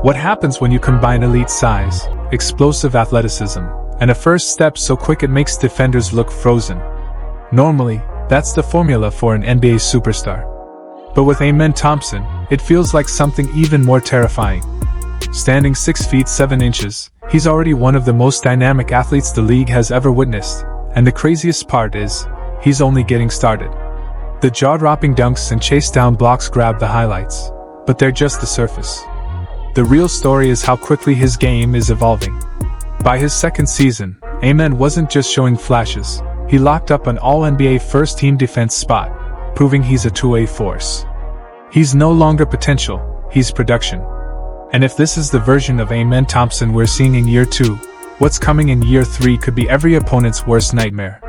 What happens when you combine elite size, explosive athleticism, and a first step so quick it makes defenders look frozen? Normally, that's the formula for an NBA superstar. But with Amen Thompson, it feels like something even more terrifying. Standing 6 feet 7 inches, he's already one of the most dynamic athletes the league has ever witnessed, and the craziest part is, he's only getting started. The jaw-dropping dunks and chase-down blocks grab the highlights, but they're just the surface. The real story is how quickly his game is evolving. By his second season, Amen wasn't just showing flashes, he locked up an All-NBA first-team defense spot, proving he's a two-way force. He's no longer potential, he's production. And if this is the version of Amen Thompson we're seeing in year 2, what's coming in year 3 could be every opponent's worst nightmare.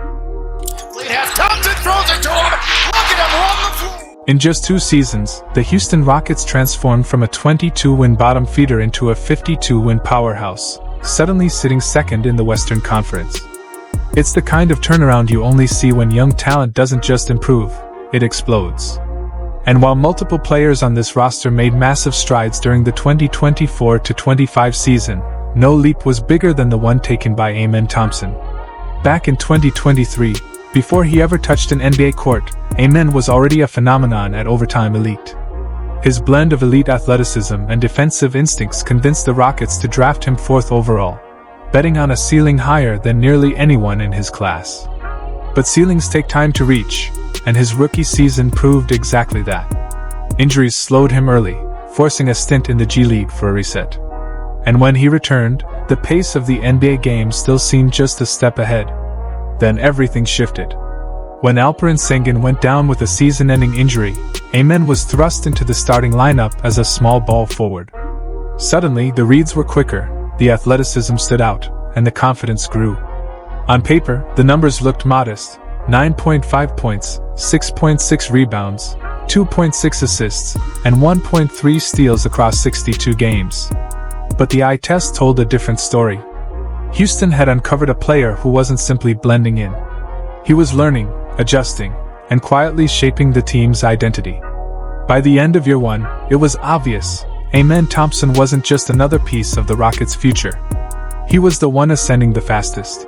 Thompson throws it to him. Look at him run the floor. In just 2 seasons, the Houston Rockets transformed from a 22-win bottom feeder into a 52-win powerhouse, suddenly sitting second in the Western Conference. It's the kind of turnaround you only see when young talent doesn't just improve, it explodes. And while multiple players on this roster made massive strides during the 2024-25 season, no leap was bigger than the one taken by Amen Thompson. Back in 2023, before he ever touched an NBA court, Amen was already a phenomenon at Overtime Elite. His blend of elite athleticism and defensive instincts convinced the Rockets to draft him 4th overall, betting on a ceiling higher than nearly anyone in his class. But ceilings take time to reach, and his rookie season proved exactly that. Injuries slowed him early, forcing a stint in the G League for a reset. And when he returned, the pace of the NBA game still seemed just a step ahead. Then everything shifted. When Alperen Sengun went down with a season-ending injury, Amen was thrust into the starting lineup as a small ball forward. Suddenly, the reads were quicker, the athleticism stood out, and the confidence grew. On paper, the numbers looked modest: 9.5 points, 6.6 rebounds, 2.6 assists, and 1.3 steals across 62 games. But the eye test told a different story. Houston had uncovered a player who wasn't simply blending in. He was learning, adjusting, and quietly shaping the team's identity. By the end of year 1, it was obvious, Amen Thompson wasn't just another piece of the Rockets' future. He was the one ascending the fastest.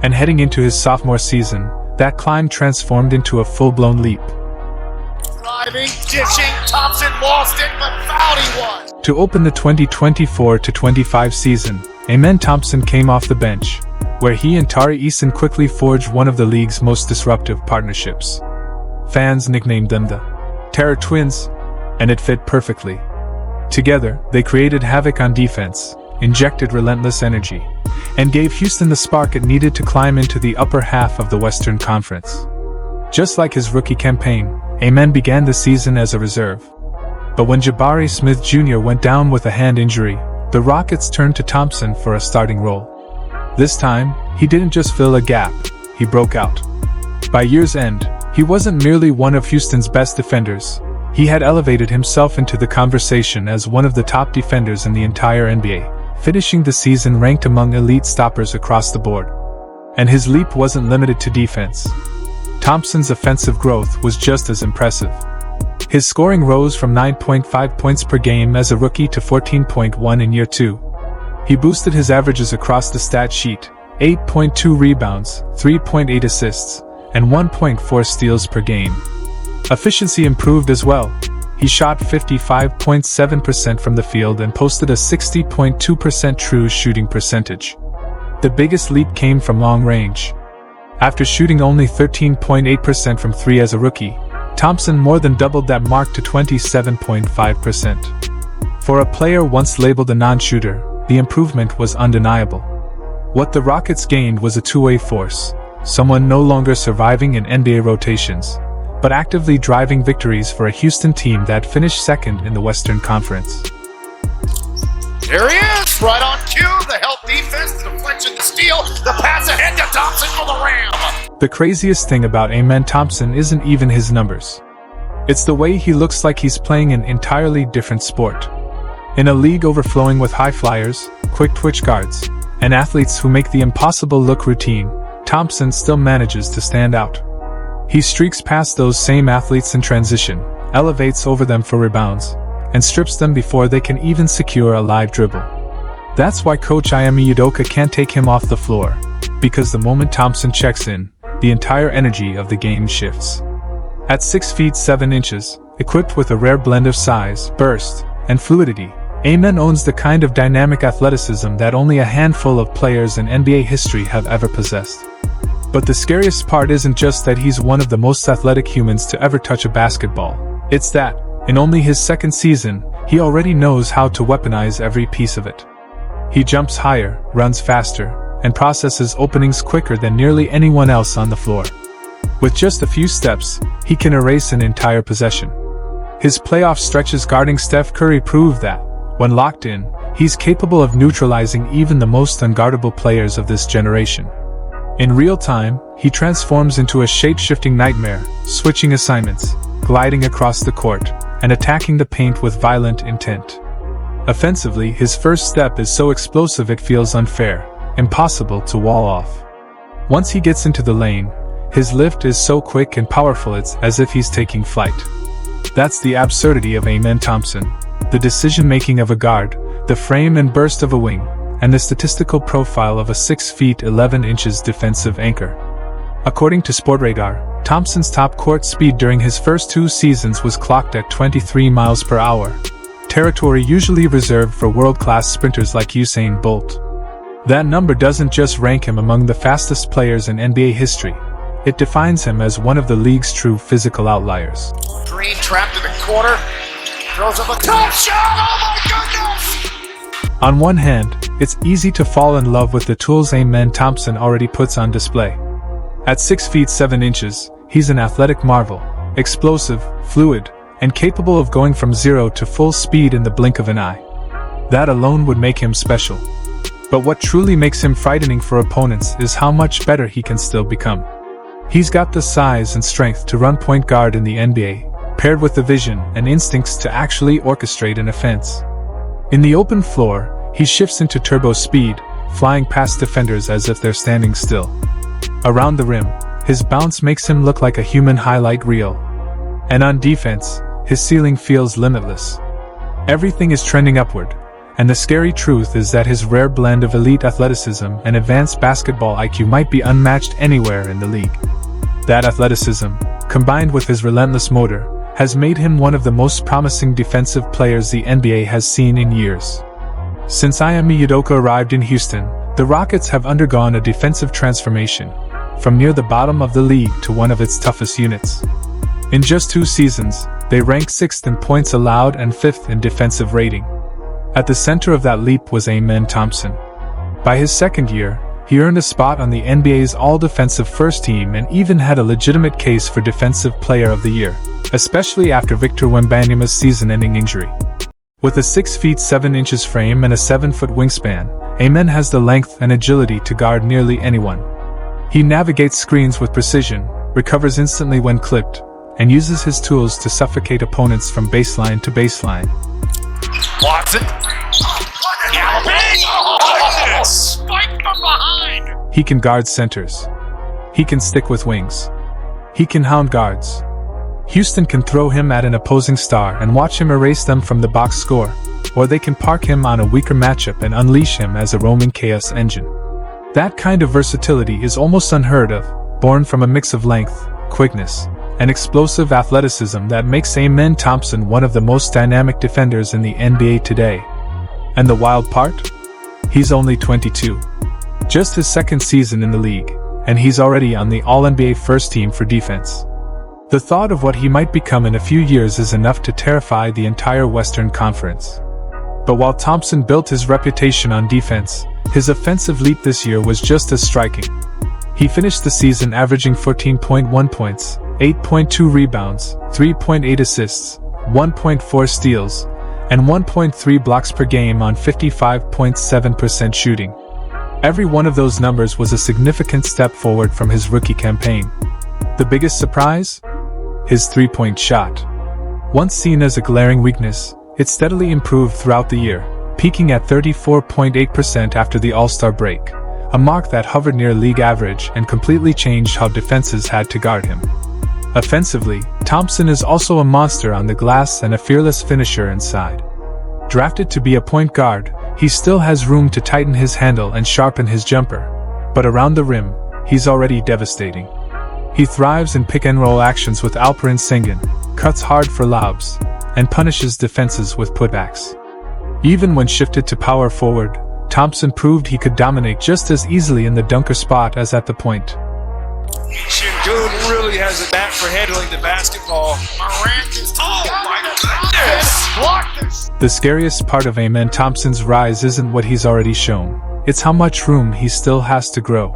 And heading into his sophomore season, that climb transformed into a full-blown leap. Driving, dishing, Thompson lost it, but fouled he was. To open the 2024-25 season, Amen Thompson came off the bench, where he and Tari Eason quickly forged one of the league's most disruptive partnerships. Fans nicknamed them the Terror Twins, and it fit perfectly. Together, they created havoc on defense, injected relentless energy, and gave Houston the spark it needed to climb into the upper half of the Western Conference. Just like his rookie campaign, Amen began the season as a reserve. But when Jabari Smith Jr. went down with a hand injury, the Rockets turned to Thompson for a starting role. This time, he didn't just fill a gap, he broke out. By year's end, he wasn't merely one of Houston's best defenders, he had elevated himself into the conversation as one of the top defenders in the entire NBA, finishing the season ranked among elite stoppers across the board. And his leap wasn't limited to defense. Thompson's offensive growth was just as impressive. His scoring rose from 9.5 points per game as a rookie to 14.1 in year 2. He boosted his averages across the stat sheet: 8.2 rebounds, 3.8 assists, and 1.4 steals per game. Efficiency improved as well. He shot 55.7% from the field and posted a 60.2% true shooting percentage. The biggest leap came from long range. After shooting only 13.8% from 3 as a rookie, Thompson more than doubled that mark to 27.5%. For a player once labeled a non-shooter, the improvement was undeniable. What the Rockets gained was a two-way force, someone no longer surviving in NBA rotations, but actively driving victories for a Houston team that finished second in the Western Conference. There he is, right on cue, the help defense, the deflection, the steal, the pass ahead to Thompson for the ram. The craziest thing about Amen Thompson isn't even his numbers. It's the way he looks like he's playing an entirely different sport. In a league overflowing with high flyers, quick twitch guards, and athletes who make the impossible look routine, Thompson still manages to stand out. He streaks past those same athletes in transition, elevates over them for rebounds, and strips them before they can even secure a live dribble. That's why Coach Ime Udoka can't take him off the floor, because the moment Thompson checks in, the entire energy of the game shifts. At 6 feet 7 inches, equipped with a rare blend of size, burst, and fluidity, Amen owns the kind of dynamic athleticism that only a handful of players in NBA history have ever possessed. But the scariest part isn't just that he's one of the most athletic humans to ever touch a basketball. It's that, in only his second season, he already knows how to weaponize every piece of it. He jumps higher, runs faster, and processes openings quicker than nearly anyone else on the floor. With just a few steps, he can erase an entire possession. His playoff stretches guarding Steph Curry prove that, when locked in, he's capable of neutralizing even the most unguardable players of this generation. In real time, he transforms into a shape-shifting nightmare, switching assignments, gliding across the court, and attacking the paint with violent intent. Offensively, his first step is so explosive it feels unfair, impossible to wall off. Once he gets into the lane, his lift is so quick and powerful it's as if he's taking flight. That's the absurdity of Amen Thompson, the decision-making of a guard, the frame and burst of a wing, and the statistical profile of a 6 feet 11 inches defensive anchor. According to Sportradar, Thompson's top court speed during his first 2 seasons was clocked at 23 miles per hour, territory usually reserved for world-class sprinters like Usain Bolt. That number doesn't just rank him among the fastest players in NBA history, it defines him as one of the league's true physical outliers. Green trapped in the corner, throws up a top shot, oh my goodness! On one hand, it's easy to fall in love with the tools Amen Thompson already puts on display. At 6 feet 7 inches, he's an athletic marvel, explosive, fluid, and capable of going from 0 to full speed in the blink of an eye. That alone would make him special. But what truly makes him frightening for opponents is how much better he can still become. He's got the size and strength to run point guard in the NBA, paired with the vision and instincts to actually orchestrate an offense. In the open floor, he shifts into turbo speed, flying past defenders as if they're standing still. Around the rim, his bounce makes him look like a human highlight reel. And on defense, his ceiling feels limitless. Everything is trending upward, and the scary truth is that his rare blend of elite athleticism and advanced basketball IQ might be unmatched anywhere in the league. That athleticism, combined with his relentless motor, has made him one of the most promising defensive players the NBA has seen in years. Since Ime Udoka arrived in Houston, the Rockets have undergone a defensive transformation, from near the bottom of the league to one of its toughest units. In just 2 seasons, they ranked 6th in points allowed and 5th in defensive rating. At the center of that leap was Amen Thompson. By his second year, he earned a spot on the NBA's all-defensive first team and even had a legitimate case for Defensive Player of the Year, especially after Victor Wembanyama's season-ending injury. With a 6 feet 7 inches frame and a 7-foot wingspan, Amen has the length and agility to guard nearly anyone. He navigates screens with precision, recovers instantly when clipped, and uses his tools to suffocate opponents from baseline to baseline. Watson. Galloping. Oh, spike from behind. He can guard centers. He can stick with wings. He can hound guards. Houston can throw him at an opposing star and watch him erase them from the box score, or they can park him on a weaker matchup and unleash him as a roaming chaos engine. That kind of versatility is almost unheard of, born from a mix of length, quickness, and explosive athleticism that makes Amen Thompson one of the most dynamic defenders in the NBA today. And the wild part? He's only 22. Just his second season in the league, and he's already on the All-NBA first team for defense. The thought of what he might become in a few years is enough to terrify the entire Western Conference. But while Thompson built his reputation on defense, his offensive leap this year was just as striking. He finished the season averaging 14.1 points, 8.2 rebounds, 3.8 assists, 1.4 steals, and 1.3 blocks per game on 55.7% shooting. Every one of those numbers was a significant step forward from his rookie campaign. The biggest surprise? His three-point shot. Once seen as a glaring weakness, it steadily improved throughout the year, peaking at 34.8% after the All-Star break, a mark that hovered near league average and completely changed how defenses had to guard him. Offensively, Thompson is also a monster on the glass and a fearless finisher inside. Drafted to be a point guard, he still has room to tighten his handle and sharpen his jumper, but around the rim, he's already devastating. He thrives in pick-and-roll actions with Alperen Sengun, cuts hard for lobs, and punishes defenses with putbacks. Even when shifted to power forward, Thompson proved he could dominate just as easily in the dunker spot as at the point. Sengun really has a knack for handling the basketball. Morant is, oh my goodness! The scariest part of Amen Thompson's rise isn't what he's already shown, it's how much room he still has to grow.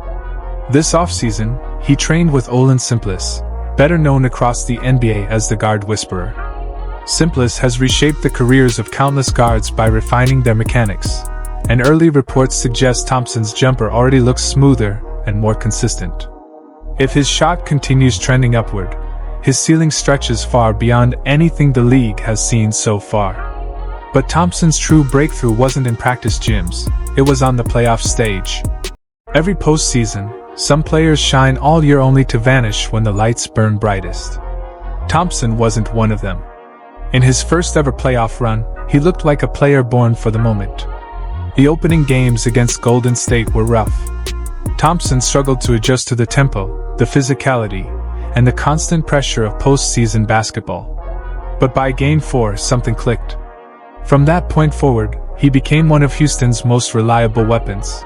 This offseason, he trained with Olin Simplice, better known across the NBA as the Guard Whisperer. Simplice has reshaped the careers of countless guards by refining their mechanics, and early reports suggest Thompson's jumper already looks smoother and more consistent. If his shot continues trending upward, his ceiling stretches far beyond anything the league has seen so far. But Thompson's true breakthrough wasn't in practice gyms, it was on the playoff stage. Every postseason, some players shine all year only to vanish when the lights burn brightest. Thompson wasn't one of them. In his first ever playoff run, he looked like a player born for the moment. The opening games against Golden State were rough. Thompson struggled to adjust to the tempo, the physicality, and the constant pressure of postseason basketball. But by Game 4, something clicked. From that point forward, he became one of Houston's most reliable weapons.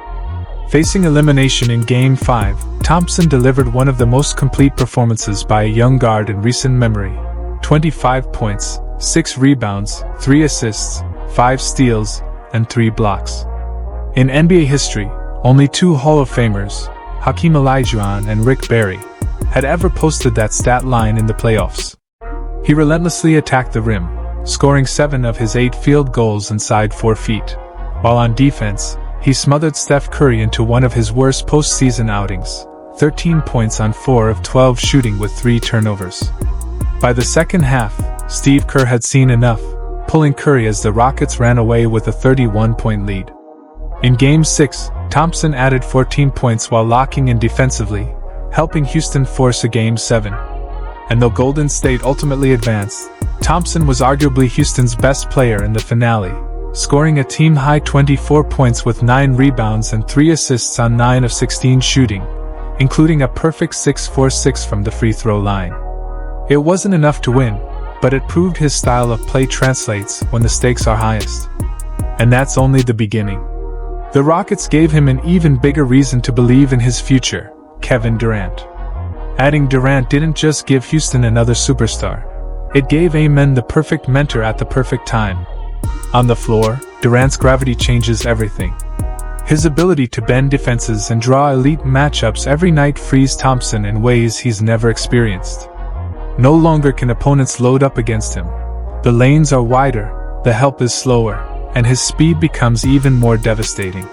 Facing elimination in Game 5, Thompson delivered one of the most complete performances by a young guard in recent memory. 25 points, 6 rebounds, 3 assists, 5 steals, and 3 blocks. In NBA history, only 2 Hall of Famers, Hakeem Olajuwon and Rick Barry, had ever posted that stat line in the playoffs. He relentlessly attacked the rim, scoring 7 of his 8 field goals inside 4 feet, while on defense, he smothered Steph Curry into one of his worst postseason outings, 13 points on 4 of 12 shooting with 3 turnovers. By the second half, Steve Kerr had seen enough, pulling Curry as the Rockets ran away with a 31-point lead. In Game 6, Thompson added 14 points while locking in defensively, helping Houston force a Game 7. And though Golden State ultimately advanced, Thompson was arguably Houston's best player in the finale, scoring a team-high 24 points with 9 rebounds and 3 assists on 9 of 16 shooting, including a perfect 6-for-6 from the free throw line. It wasn't enough to win, but it proved his style of play translates when the stakes are highest. And that's only the beginning. The Rockets gave him an even bigger reason to believe in his future, Kevin Durant. Adding Durant didn't just give Houston another superstar, it gave Amen the perfect mentor at the perfect time. On the floor, Durant's gravity changes everything. His ability to bend defenses and draw elite matchups every night frees Thompson in ways he's never experienced. No longer can opponents load up against him. The lanes are wider, the help is slower, and his speed becomes even more devastating.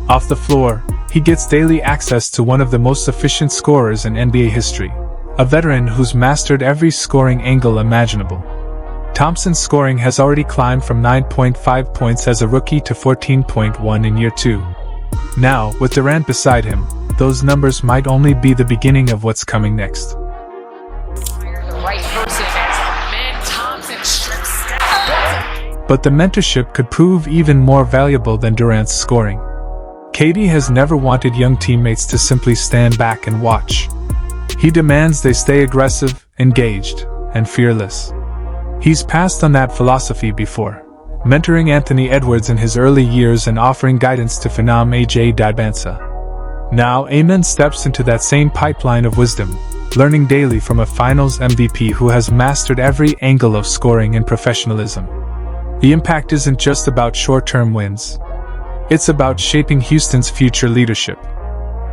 Off the floor, he gets daily access to one of the most efficient scorers in NBA history, a veteran who's mastered every scoring angle imaginable. Thompson's scoring has already climbed from 9.5 points as a rookie to 14.1 in year 2. Now, with Durant beside him, those numbers might only be the beginning of what's coming next. The right person as Amen Thompson strips But the mentorship could prove even more valuable than Durant's scoring. KD has never wanted young teammates to simply stand back and watch. He demands they stay aggressive, engaged, and fearless. He's passed on that philosophy before, mentoring Anthony Edwards in his early years and offering guidance to Phenom AJ Dibbansa. Now Amen steps into that same pipeline of wisdom, learning daily from a Finals MVP who has mastered every angle of scoring and professionalism. The impact isn't just about short-term wins. It's about shaping Houston's future leadership.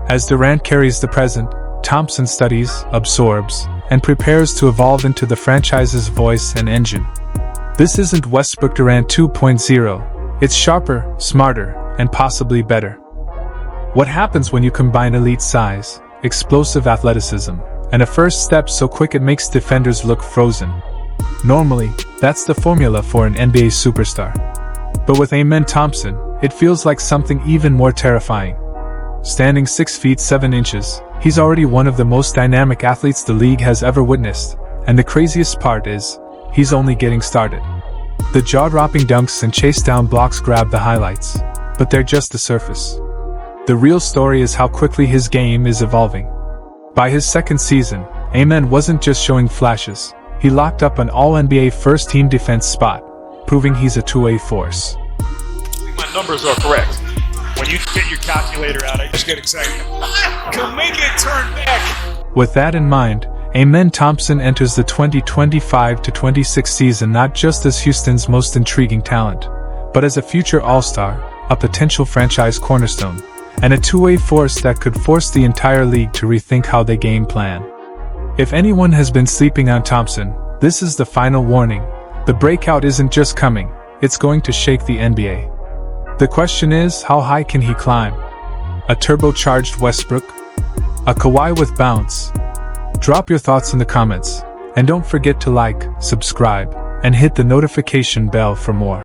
As Durant carries the present, Thompson studies, absorbs, and prepares to evolve into the franchise's voice and engine. This isn't Westbrook Durant 2.0, it's sharper, smarter, and possibly better. What happens when you combine elite size, explosive athleticism, and a first step so quick it makes defenders look frozen? Normally, that's the formula for an NBA superstar. But with Amen Thompson, it feels like something even more terrifying. Standing 6 feet 7 inches, He's already one of the most dynamic athletes the league has ever witnessed, and the craziest part is, he's only getting started. The jaw-dropping dunks and chase-down blocks grab the highlights, but they're just the surface. The real story is how quickly his game is evolving. By his second season, Amen wasn't just showing flashes, he locked up an All-NBA first-team defense spot, proving he's a two-way force. My numbers are correct. When you get your calculator out, I just get excited. Can make it turn back. With that in mind, Amen Thompson enters the 2025-26 season not just as Houston's most intriguing talent, but as a future All-Star, a potential franchise cornerstone, and a two-way force that could force the entire league to rethink how they game plan. If anyone has been sleeping on Thompson, this is the final warning. The breakout isn't just coming, it's going to shake the NBA. The question is, how high can he climb? A turbocharged Westbrook? A Kawhi with bounce? Drop your thoughts in the comments, and don't forget to like, subscribe, and hit the notification bell for more.